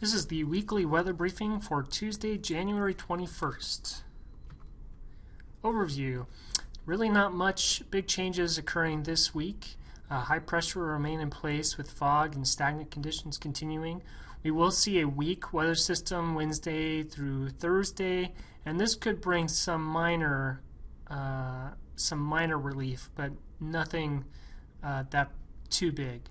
This is the weekly weather briefing for Tuesday, January 21st. Overview. Really not much big changes occurring this week. High pressure will remain in place with fog and stagnant conditions continuing. We will see a weak weather system Wednesday through Thursday, and this could bring some minor relief, but nothing that too big.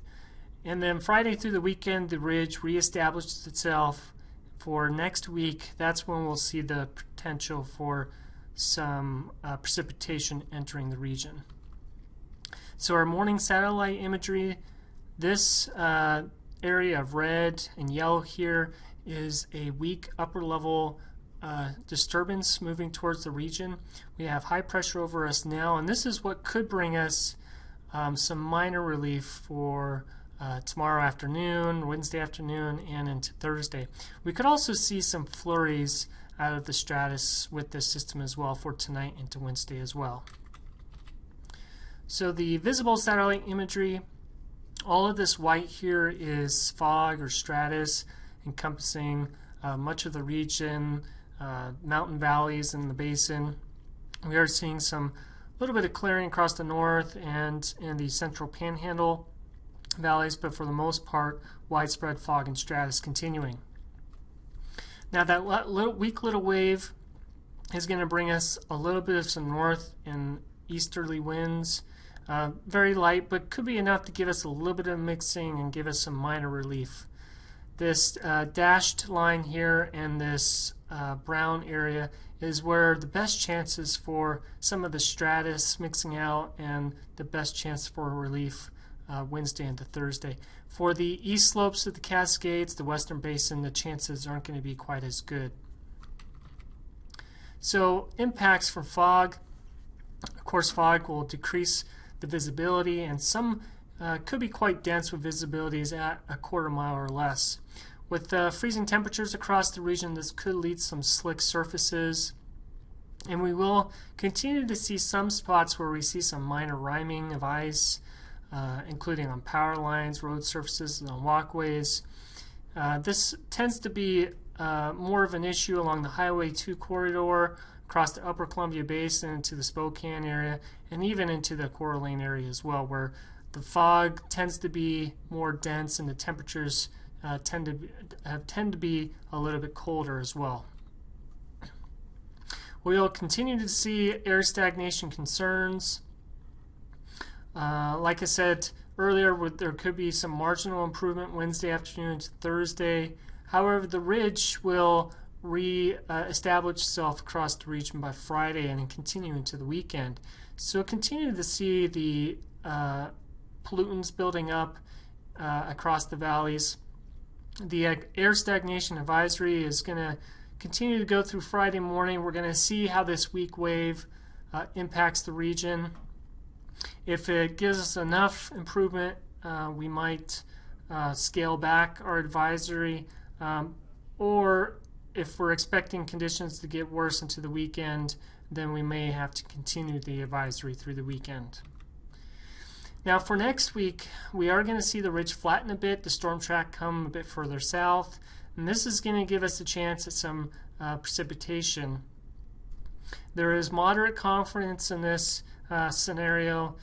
And then Friday through the weekend, the ridge reestablishes itself. For next week, that's when we'll see the potential for some precipitation entering the region. So our morning satellite imagery, this area of red and yellow here is a weak upper level disturbance moving towards the region. We have high pressure over us now, and this is what could bring us some minor relief for tomorrow afternoon, Wednesday afternoon, and into Thursday. We could also see some flurries out of the stratus with this system as well for tonight into Wednesday as well. So the visible satellite imagery, all of this white here is fog or stratus encompassing much of the region, mountain valleys in the basin. We are seeing some little bit of clearing across the north and in the central panhandle valleys, but for the most part, widespread fog and stratus continuing. Now that weak little wave is going to bring us a little bit of some north and easterly winds. Very light, but could be enough to give us a little bit of mixing and give us some minor relief. This dashed line here and this brown area is where the best chances for some of the stratus mixing out and the best chance for relief Wednesday into Thursday. For the east slopes of the Cascades, the western basin, the chances aren't going to be quite as good. So impacts from fog. Of course, fog will decrease the visibility, and some could be quite dense with visibilities at a quarter mile or less. With freezing temperatures across the region, this could lead to some slick surfaces, and we will continue to see some spots where we see some minor riming of ice, including on power lines, road surfaces, and on walkways. This tends to be more of an issue along the Highway 2 corridor, across the Upper Columbia Basin into the Spokane area, and even into the Coeur d'Alene area as well, where the fog tends to be more dense and the temperatures tend to be a little bit colder as well. We'll continue to see air stagnation concerns. Like I said earlier, there could be some marginal improvement Wednesday afternoon to Thursday. However, the ridge will re-establish itself across the region by Friday and then continue into the weekend. So continue to see the pollutants building up across the valleys. The air stagnation advisory is going to continue to go through Friday morning. We're going to see how this weak wave impacts the region. If it gives us enough improvement, we might scale back our advisory, or if we're expecting conditions to get worse into the weekend, then we may have to continue the advisory through the weekend. Now for next week, we are going to see the ridge flatten a bit, the storm track come a bit further south, and this is going to give us a chance at some precipitation. There is moderate confidence in this scenario.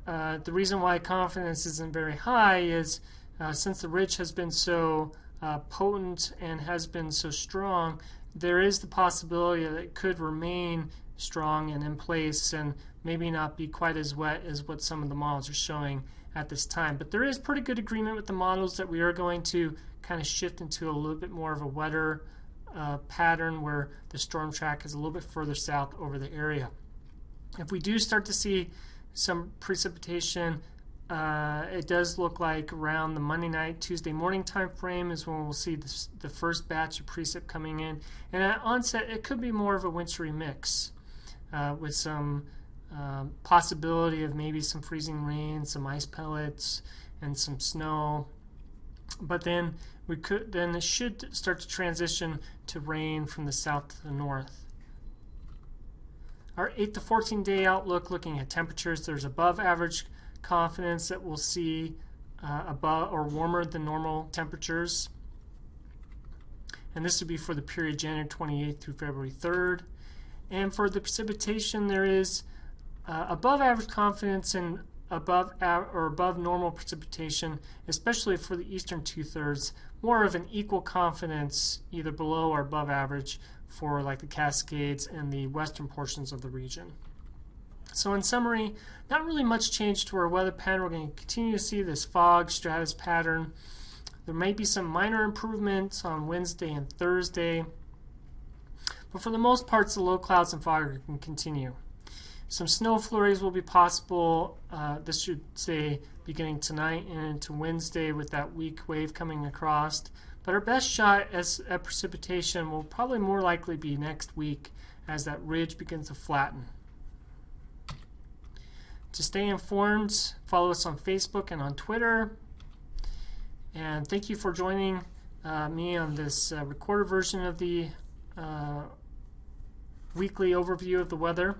The reason why confidence isn't very high is since the ridge has been so potent and has been so strong, there is the possibility that it could remain strong and in place and maybe not be quite as wet as what some of the models are showing at this time. But there is pretty good agreement with the models that we are going to kind of shift into a little bit more of a wetter pattern where the storm track is a little bit further south over the area. If we do start to see some precipitation, it does look like around the Monday night, Tuesday morning time frame is when we'll see the first batch of precip coming in. And at onset, it could be more of a wintry mix with some possibility of maybe some freezing rain, some ice pellets, and some snow. But then it should start to transition to rain from the south to the north. Our 8 to 14 day outlook, looking at temperatures, there's above average confidence that we'll see above or warmer than normal temperatures. and this would be for the period January 28th through February 3rd. And for the precipitation, there is above average confidence and above normal precipitation, especially for the eastern two-thirds, more of an equal confidence either below or above average for like the Cascades and the western portions of the region. So in summary, not really much change to our weather pattern. We're going to continue to see this fog stratus pattern. There might be some minor improvements on Wednesday and Thursday, but for the most part, the low clouds and fog can continue. Some snow flurries will be possible, this should say beginning tonight and into Wednesday with that weak wave coming across. But our best shot at precipitation will probably more likely be next week as that ridge begins to flatten. To stay informed, follow us on Facebook and on Twitter. And thank you for joining me on this recorded version of the weekly overview of the weather.